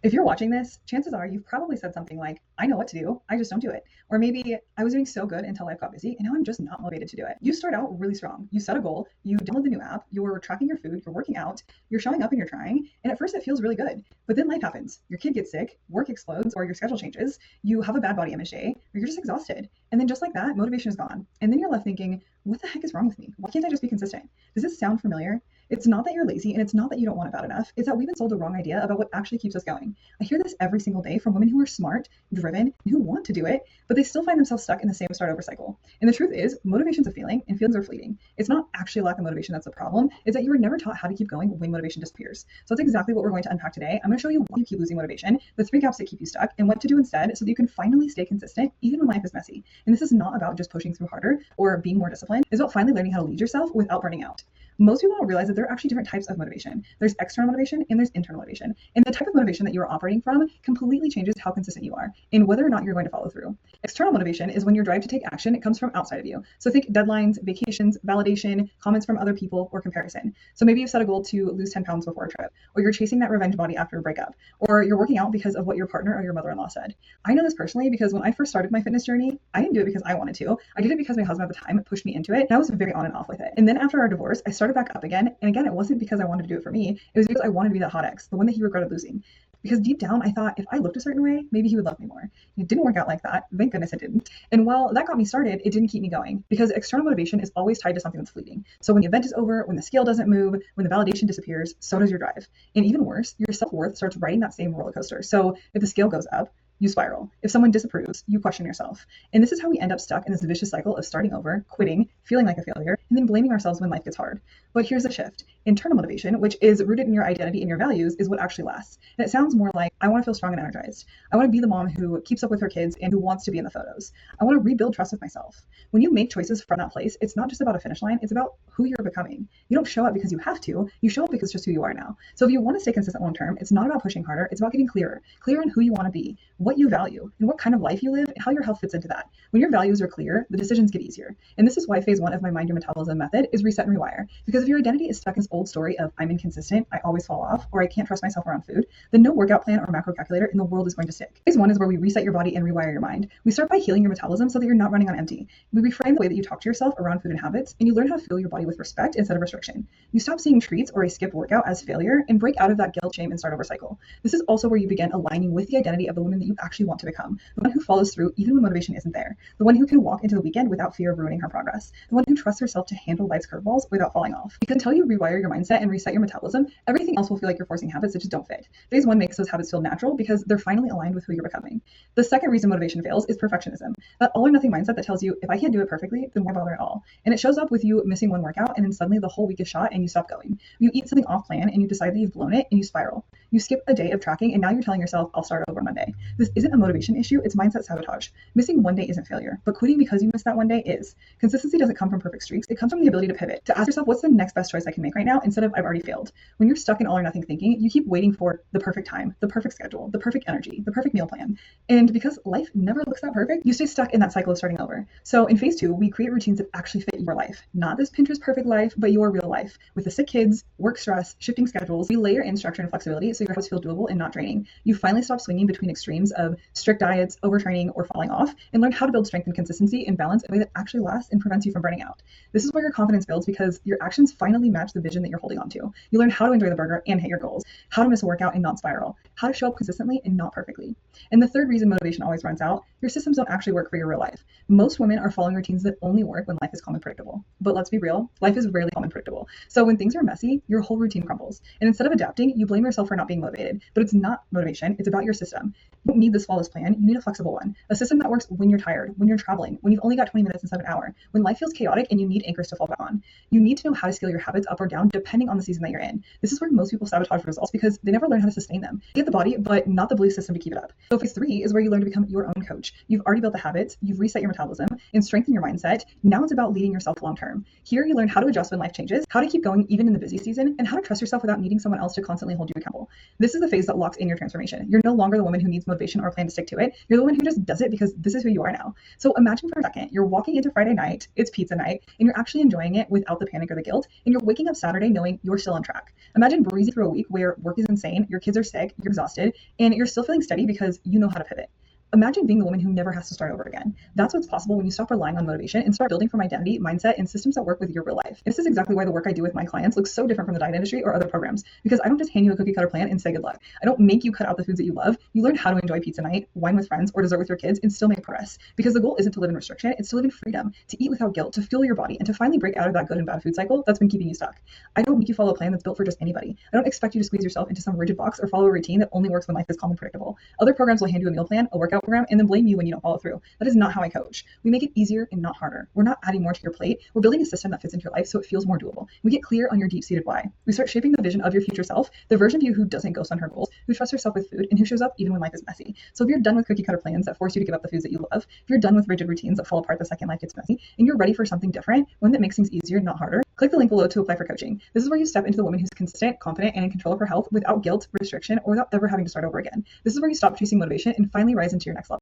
If you're watching this, chances are you've probably said something like, I know what to do, I just don't do it. Or maybe I was doing so good until life got busy and now I'm just not motivated to do it. You start out really strong. You set a goal, you download the new app, you're tracking your food, you're working out, you're showing up and you're trying. And at first it feels really good. But then life happens. Your kid gets sick, work explodes, or your schedule changes, you have a bad body image day, or you're just exhausted. And then just like that, motivation is gone. And then you're left thinking, what the heck is wrong with me? Why can't I just be consistent? Does this sound familiar? It's not that you're lazy and it's not that you don't want it bad enough. It's that we've been sold the wrong idea about what actually keeps us going. I hear this every single day from women who are smart, driven, and who want to do it, but they still find themselves stuck in the same start over cycle. And the truth is, motivation's a feeling and feelings are fleeting. It's not actually a lack of motivation that's the problem. It's that you were never taught how to keep going when motivation disappears. So that's exactly what we're going to unpack today. I'm going to show you why you keep losing motivation, the 3 gaps that keep you stuck, and what to do instead so that you can finally stay consistent even when life is messy. And this is not about just pushing through harder or being more disciplined. It's about finally learning how to lead yourself without burning out. Most people don't realize that there are actually different types of motivation. There's external motivation and there's internal motivation. And the type of motivation that you're operating from completely changes how consistent you are and whether or not you're going to follow through. External motivation is when your drive to take action, it comes from outside of you. So think deadlines, vacations, validation, comments from other people, or comparison. So maybe you've set a goal to lose 10 pounds before a trip, or you're chasing that revenge body after a breakup, or you're working out because of what your partner or your mother-in-law said. I know this personally because when I first started my fitness journey, I didn't do it because I wanted to. I did it because my husband at the time pushed me into it, and I was very on and off with it. And then after our divorce, I started back up again. And again, it wasn't because I wanted to do it for me. It was because I wanted to be that hot ex, the one that he regretted losing. Because deep down, I thought if I looked a certain way, maybe he would love me more. It didn't work out like that. Thank goodness it didn't. And while that got me started, it didn't keep me going because external motivation is always tied to something that's fleeting. So when the event is over, when the scale doesn't move, when the validation disappears, so does your drive. And even worse, your self-worth starts riding that same roller coaster. So if the scale goes up, you spiral. If someone disapproves, you question yourself. And this is how we end up stuck in this vicious cycle of starting over, quitting, feeling like a failure, and then blaming ourselves when life gets hard. But here's the shift. Internal motivation, which is rooted in your identity and your values, is what actually lasts. And it sounds more like, I want to feel strong and energized. I want to be the mom who keeps up with her kids and who wants to be in the photos. I want to rebuild trust with myself. When you make choices from that place, it's not just about a finish line, it's about who you're becoming. You don't show up because you have to, you show up because it's just who you are now. So if you want to stay consistent long term, it's not about pushing harder, it's about getting clearer in who you want to be, what you value, and what kind of life you live, and how your health fits into that. When your values are clear, the decisions get easier. And this is why phase 1 of my Mind Your Metabolism method is reset and rewire. Because if your identity is stuck in this old story of I'm inconsistent, I always fall off, or I can't trust myself around food, then no workout plan or macro calculator in the world is going to stick. Phase 1 is where we reset your body and rewire your mind. We start by healing your metabolism so that you're not running on empty. We reframe the way that you talk to yourself around food and habits, and you learn how to fuel your body with respect instead of restriction. You stop seeing treats or a skipped workout as failure and break out of that guilt, shame, and start over cycle. This is also where you begin aligning with the identity of the woman that you actually want to become, the one who follows through even when motivation isn't there, the one who can walk into the weekend without fear of ruining her progress, the one who trusts herself to handle life's curveballs without falling off. Because until you rewire your mindset and reset your metabolism, everything else will feel like you're forcing habits that just don't fit. Phase 1 makes those habits feel natural because they're finally aligned with who you're becoming. The second reason motivation fails is perfectionism, that all or nothing mindset that tells you if I can't do it perfectly, then why bother at all? And it shows up with you missing one workout and then suddenly the whole week is shot and you stop going. You eat something off plan and you decide that you've blown it and you spiral. You skip a day of tracking and now you're telling yourself I'll start over Monday. This isn't a motivation issue, it's mindset sabotage. Missing one day isn't failure, but quitting because you missed that one day is. Consistency doesn't come from perfect streaks, it comes from the ability to pivot, to ask yourself what's the next best choice I can make right now instead of I've already failed. When you're stuck in all or nothing thinking, you keep waiting for the perfect time, the perfect schedule, the perfect energy, the perfect meal plan. And because life never looks that perfect, you stay stuck in that cycle of starting over. So in phase 2, we create routines that actually fit your life. Not this Pinterest perfect life, but your real life. With the sick kids, work stress, shifting schedules, we layer in structure and flexibility so your habits feel doable and not draining. You finally stop swinging between extremes of strict diets, overtraining, or falling off, and learn how to build strength and consistency and balance in a way that actually lasts and prevents you from burning out. This is where your confidence builds because your actions finally match the vision that you're holding on to. You learn how to enjoy the burger and hit your goals, how to miss a workout and not spiral, how to show up consistently and not perfectly. And the third reason motivation always runs out, your systems don't actually work for your real life. Most women are following routines that only work when life is calm and predictable. But let's be real, life is rarely calm and predictable. So when things are messy, your whole routine crumbles. And instead of adapting, you blame yourself for not being motivated. But it's not motivation, it's about your system. You don't need this flawless plan, you need a flexible one. A system that works when you're tired, when you're traveling, when you've only got 20 minutes instead of an hour, when life feels chaotic and you need anchors to fall back on. You need to know how to scale your habits up or down depending on the season that you're in. This is where most people sabotage results because they never learn how to sustain them. They get the body, but not the belief system to keep it up. So phase 3 is where you learn to become your own coach. You've already built the habits, you've reset your metabolism, and strengthened your mindset. Now it's about leading yourself long term. Here you learn how to adjust when life changes, how to keep going even in the busy season, and how to trust yourself without needing someone else to constantly hold you accountable. This is the phase that locks in your transformation. You're no longer the woman who needs motivation or a plan to stick to it. You're the woman who just does it because this is who you are now. So imagine for a second, you're walking into Friday night, it's pizza night, and you're actually enjoying it without the panic or the guilt guilt, and you're waking up Saturday knowing you're still on track. Imagine breezing through a week where work is insane, your kids are sick, you're exhausted, and you're still feeling steady because you know how to pivot. Imagine being the woman who never has to start over again. That's what's possible when you stop relying on motivation and start building from identity, mindset, and systems that work with your real life. This is exactly why the work I do with my clients looks so different from the diet industry or other programs, because I don't just hand you a cookie cutter plan and say good luck. I don't make you cut out the foods that you love. You learn how to enjoy pizza night, wine with friends, or dessert with your kids and still make progress. Because the goal isn't to live in restriction, it's to live in freedom, to eat without guilt, to fuel your body, and to finally break out of that good and bad food cycle that's been keeping you stuck. I don't make you follow a plan that's built for just anybody. I don't expect you to squeeze yourself into some rigid box or follow a routine that only works when life is calm and predictable. Other programs will hand you a meal plan, a workout program, and then blame you when you don't follow through. That is not how I coach. We make it easier and not harder. We're not adding more to your plate. We're building a system that fits into your life so it feels more doable. We get clear on your deep-seated why. We start shaping the vision of your future self, the version of you who doesn't ghost on her goals, who trusts herself with food, and who shows up even when life is messy. So if you're done with cookie cutter plans that force you to give up the foods that you love, if you're done with rigid routines that fall apart the second life gets messy, and you're ready for something different, one that makes things easier, not harder, click the link below to apply for coaching. This is where you step into the woman who's consistent, confident, and in control of her health without guilt, restriction, or without ever having to start over again. This is where you stop chasing motivation and finally rise into your next level.